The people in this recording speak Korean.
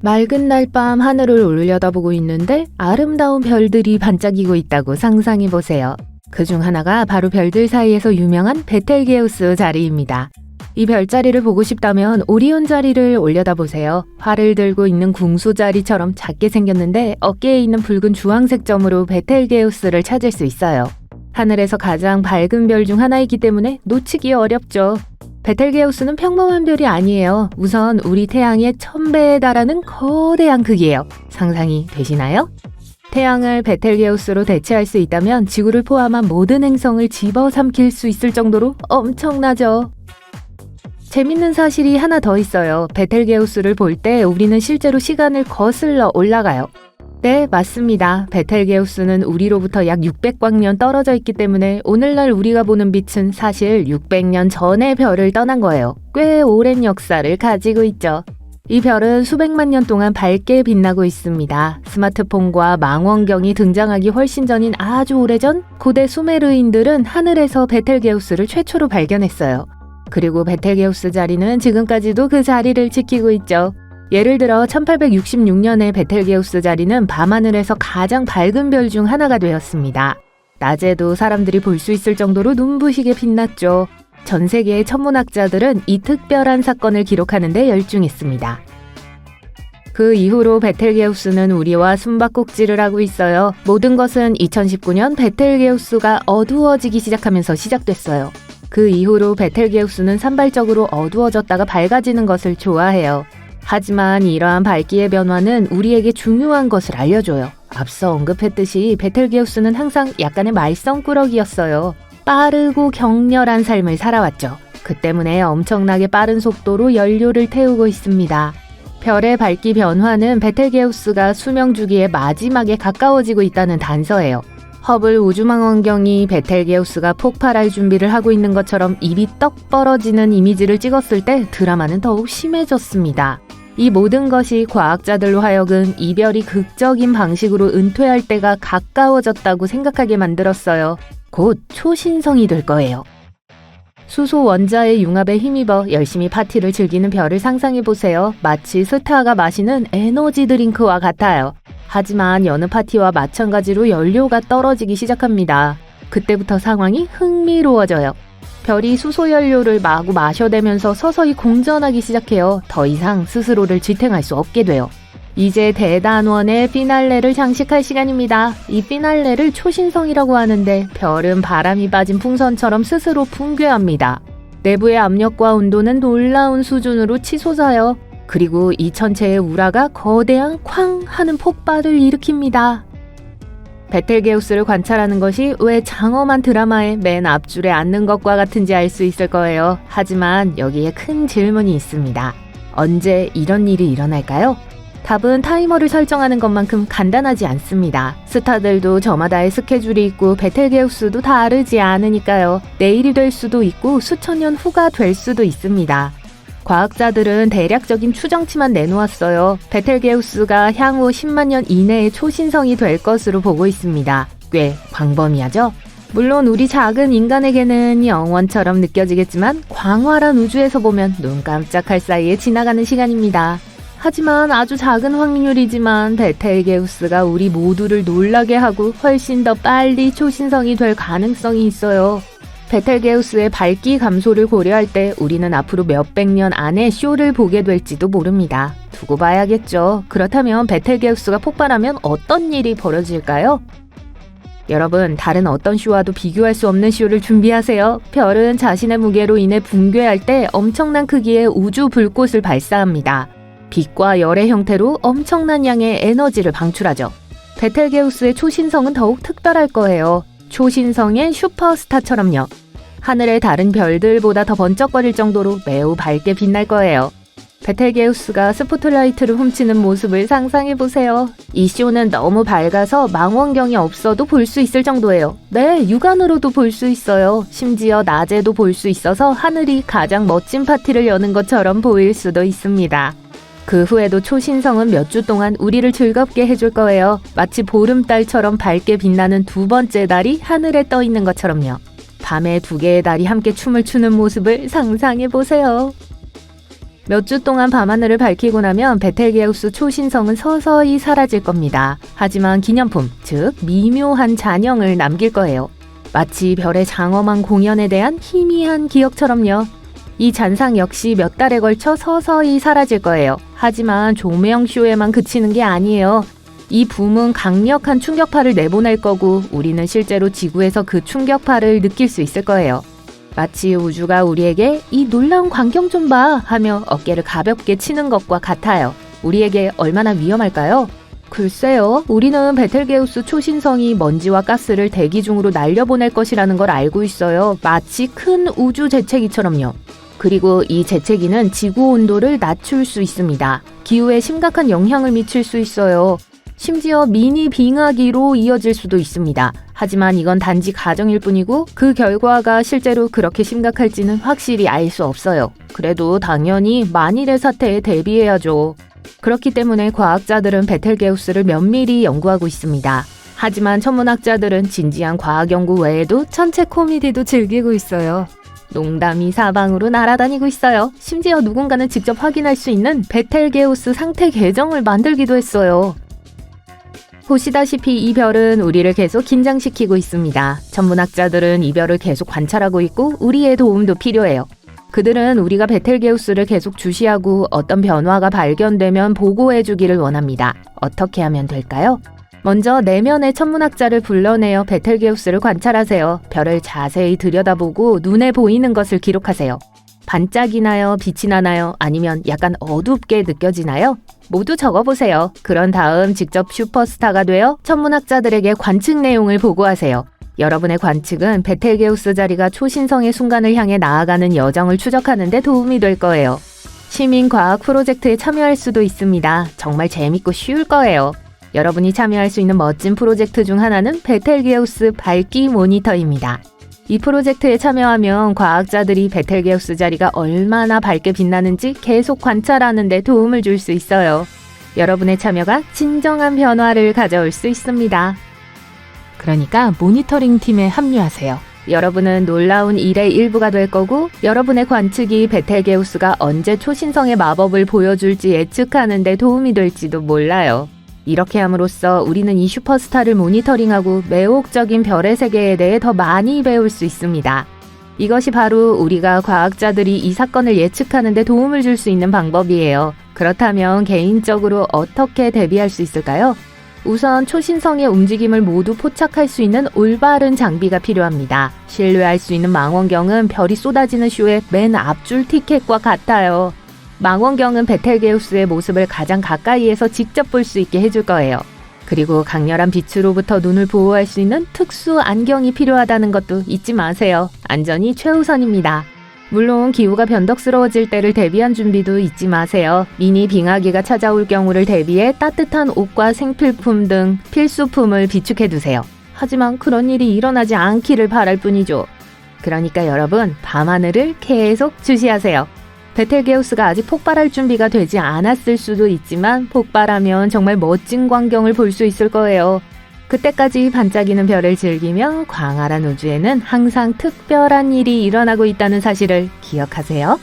맑은 날 밤 하늘을 올려다보고 있는데 아름다운 별들이 반짝이고 있다고 상상해보세요. 그중 하나가 바로 별들 사이에서 유명한 베텔게우스 자리입니다. 이 별자리를 보고 싶다면 오리온 자리를 올려다보세요. 활을 들고 있는 궁수자리처럼 작게 생겼는데 어깨에 있는 붉은 주황색 점으로 베텔게우스를 찾을 수 있어요. 하늘에서 가장 밝은 별 중 하나이기 때문에 놓치기 어렵죠. 베텔게우스는 평범한 별이 아니에요. 우선 우리 태양의 1000배에 달하는 거대한 크기예요. 상상이 되시나요? 태양을 베텔게우스로 대체할 수 있다면 지구를 포함한 모든 행성을 집어삼킬 수 있을 정도로 엄청나죠. 재밌는 사실이 하나 더 있어요. 베텔게우스를 볼 때 우리는 실제로 시간을 거슬러 올라가요. 네, 맞습니다. 베텔게우스는 우리로부터 약 600광년 떨어져 있기 때문에 오늘날 우리가 보는 빛은 사실 600년 전의 별을 떠난 거예요. 꽤 오랜 역사를 가지고 있죠. 이 별은 수백만 년 동안 밝게 빛나고 있습니다. 스마트폰과 망원경이 등장하기 훨씬 전인 아주 오래전 고대 수메르인들은 하늘에서 베텔게우스를 최초로 발견했어요. 그리고 베텔게우스 자리는 지금까지도 그 자리를 지키고 있죠. 예를 들어 1866년에 베텔게우스 자리는 밤하늘에서 가장 밝은 별 중 하나가 되었습니다. 낮에도 사람들이 볼 수 있을 정도로 눈부시게 빛났죠. 전 세계의 천문학자들은 이 특별한 사건을 기록하는 데 열중했습니다. 그 이후로 베텔게우스는 우리와 숨바꼭질을 하고 있어요. 모든 것은 2019년 베텔게우스가 어두워지기 시작하면서 시작됐어요. 그 이후로 베텔게우스는 산발적으로 어두워졌다가 밝아지는 것을 좋아해요. 하지만 이러한 밝기의 변화는 우리에게 중요한 것을 알려줘요. 앞서 언급했듯이 베텔게우스는 항상 약간의 말썽꾸러기였어요. 빠르고 격렬한 삶을 살아왔죠. 그 때문에 엄청나게 빠른 속도로 연료를 태우고 있습니다. 별의 밝기 변화는 베텔게우스가 수명 주기의 마지막에 가까워지고 있다는 단서예요. 허블 우주망원경이 베텔게우스가 폭발할 준비를 하고 있는 것처럼 입이 떡 벌어지는 이미지를 찍었을 때 드라마는 더욱 심해졌습니다. 이 모든 것이 과학자들로 하여금 이별이 극적인 방식으로 은퇴할 때가 가까워졌다고 생각하게 만들었어요. 곧 초신성이 될 거예요. 수소 원자의 융합에 힘입어 열심히 파티를 즐기는 별을 상상해보세요. 마치 스타가 마시는 에너지 드링크와 같아요. 하지만 여느 파티와 마찬가지로 연료가 떨어지기 시작합니다. 그때부터 상황이 흥미로워져요. 별이 수소 연료를 마구 마셔대면서 서서히 공전하기 시작해요. 더 이상 스스로를 지탱할 수 없게 돼요. 이제 대단원의 피날레를 장식할 시간입니다. 이 피날레를 초신성이라고 하는데 별은 바람이 빠진 풍선처럼 스스로 붕괴합니다. 내부의 압력과 온도는 놀라운 수준으로 치솟아요. 그리고 이 천체의 우라가 거대한 쾅 하는 폭발을 일으킵니다. 베텔게우스를 관찰하는 것이 왜 장엄한 드라마의 맨 앞줄에 앉는 것과 같은지 알 수 있을 거예요. 하지만 여기에 큰 질문이 있습니다. 언제 이런 일이 일어날까요? 답은 타이머를 설정하는 것만큼 간단하지 않습니다. 스타들도 저마다의 스케줄이 있고 베텔게우스도 다르지 않으니까요. 내일이 될 수도 있고 수천 년 후가 될 수도 있습니다. 과학자들은 대략적인 추정치만 내놓았어요. 베텔게우스가 향후 10만 년 이내에 초신성이 될 것으로 보고 있습니다. 꽤 광범위하죠? 물론 우리 작은 인간에게는 영원처럼 느껴지겠지만 광활한 우주에서 보면 눈 깜짝할 사이에 지나가는 시간입니다. 하지만 아주 작은 확률이지만 베텔게우스가 우리 모두를 놀라게 하고 훨씬 더 빨리 초신성이 될 가능성이 있어요. 베텔게우스의 밝기 감소를 고려할 때 우리는 앞으로 몇백 년 안에 쇼를 보게 될지도 모릅니다. 두고 봐야겠죠. 그렇다면 베텔게우스가 폭발하면 어떤 일이 벌어질까요? 여러분, 다른 어떤 쇼와도 비교할 수 없는 쇼를 준비하세요. 별은 자신의 무게로 인해 붕괴할 때 엄청난 크기의 우주 불꽃을 발사합니다. 빛과 열의 형태로 엄청난 양의 에너지를 방출하죠. 베텔게우스의 초신성은 더욱 특별할 거예요. 초신성의 슈퍼스타처럼요. 하늘의 다른 별들보다 더 번쩍거릴 정도로 매우 밝게 빛날 거예요. 베텔게우스가 스포트라이트를 훔치는 모습을 상상해보세요. 이 쇼는 너무 밝아서 망원경이 없어도 볼 수 있을 정도예요. 네, 육안으로도 볼 수 있어요. 심지어 낮에도 볼 수 있어서 하늘이 가장 멋진 파티를 여는 것처럼 보일 수도 있습니다. 그 후에도 초신성은 몇 주 동안 우리를 즐겁게 해줄 거예요. 마치 보름달처럼 밝게 빛나는 두 번째 달이 하늘에 떠 있는 것처럼요. 밤에 두 개의 달이 함께 춤을 추는 모습을 상상해보세요. 몇 주 동안 밤하늘을 밝히고 나면 베텔게우스 초신성은 서서히 사라질 겁니다. 하지만 기념품, 즉 미묘한 잔영을 남길 거예요. 마치 별의 장엄한 공연에 대한 희미한 기억처럼요. 이 잔상 역시 몇 달에 걸쳐 서서히 사라질 거예요. 하지만 조명쇼에만 그치는 게 아니에요. 이 붐은 강력한 충격파를 내보낼 거고 우리는 실제로 지구에서 그 충격파를 느낄 수 있을 거예요. 마치 우주가 우리에게 이 놀라운 광경 좀 봐 하며 어깨를 가볍게 치는 것과 같아요. 우리에게 얼마나 위험할까요? 글쎄요, 우리는 베텔게우스 초신성이 먼지와 가스를 대기 중으로 날려보낼 것이라는 걸 알고 있어요. 마치 큰 우주 재채기처럼요. 그리고 이 재채기는 지구 온도를 낮출 수 있습니다. 기후에 심각한 영향을 미칠 수 있어요. 심지어 미니 빙하기로 이어질 수도 있습니다. 하지만 이건 단지 가정일 뿐이고 그 결과가 실제로 그렇게 심각할지는 확실히 알 수 없어요. 그래도 당연히 만일의 사태에 대비해야죠. 그렇기 때문에 과학자들은 베텔게우스를 면밀히 연구하고 있습니다. 하지만 천문학자들은 진지한 과학 연구 외에도 천체 코미디도 즐기고 있어요. 농담이 사방으로 날아다니고 있어요. 심지어 누군가는 직접 확인할 수 있는 베텔게우스 상태 계정을 만들기도 했어요. 보시다시피 이 별은 우리를 계속 긴장시키고 있습니다. 천문학자들은 이 별을 계속 관찰하고 있고 우리의 도움도 필요해요. 그들은 우리가 베텔게우스를 계속 주시하고 어떤 변화가 발견되면 보고해주기를 원합니다. 어떻게 하면 될까요? 먼저 내면의 천문학자를 불러내어 베텔게우스를 관찰하세요. 별을 자세히 들여다보고 눈에 보이는 것을 기록하세요. 반짝이 나요? 빛이 나나요? 아니면 약간 어둡게 느껴지나요? 모두 적어보세요. 그런 다음 직접 슈퍼스타가 되어 천문학자들에게 관측 내용을 보고하세요. 여러분의 관측은 베텔게우스 자리가 초신성의 순간을 향해 나아가는 여정을 추적하는 데 도움이 될 거예요. 시민과학 프로젝트에 참여할 수도 있습니다. 정말 재밌고 쉬울 거예요. 여러분이 참여할 수 있는 멋진 프로젝트 중 하나는 베텔게우스 밝기 모니터입니다. 이 프로젝트에 참여하면 과학자들이 베텔게우스 자리가 얼마나 밝게 빛나는지 계속 관찰하는 데 도움을 줄 수 있어요. 여러분의 참여가 진정한 변화를 가져올 수 있습니다. 그러니까 모니터링 팀에 합류하세요. 여러분은 놀라운 일의 일부가 될 거고 여러분의 관측이 베텔게우스가 언제 초신성의 마법을 보여줄지 예측하는 데 도움이 될지도 몰라요. 이렇게 함으로써 우리는 이 슈퍼스타를 모니터링하고 매혹적인 별의 세계에 대해 더 많이 배울 수 있습니다. 이것이 바로 우리가 과학자들이 이 사건을 예측하는 데 도움을 줄 수 있는 방법이에요. 그렇다면 개인적으로 어떻게 대비할 수 있을까요? 우선 초신성의 움직임을 모두 포착할 수 있는 올바른 장비가 필요합니다. 신뢰할 수 있는 망원경은 별이 쏟아지는 쇼의 맨 앞줄 티켓과 같아요. 망원경은 베텔게우스의 모습을 가장 가까이에서 직접 볼 수 있게 해줄 거예요. 그리고 강렬한 빛으로부터 눈을 보호할 수 있는 특수 안경이 필요하다는 것도 잊지 마세요. 안전이 최우선입니다. 물론 기후가 변덕스러워질 때를 대비한 준비도 잊지 마세요. 미니 빙하기가 찾아올 경우를 대비해 따뜻한 옷과 생필품 등 필수품을 비축해두세요. 하지만 그런 일이 일어나지 않기를 바랄 뿐이죠. 그러니까 여러분, 밤하늘을 계속 주시하세요. 베텔게우스가 아직 폭발할 준비가 되지 않았을 수도 있지만 폭발하면 정말 멋진 광경을 볼 수 있을 거예요. 그때까지 반짝이는 별을 즐기며 광활한 우주에는 항상 특별한 일이 일어나고 있다는 사실을 기억하세요.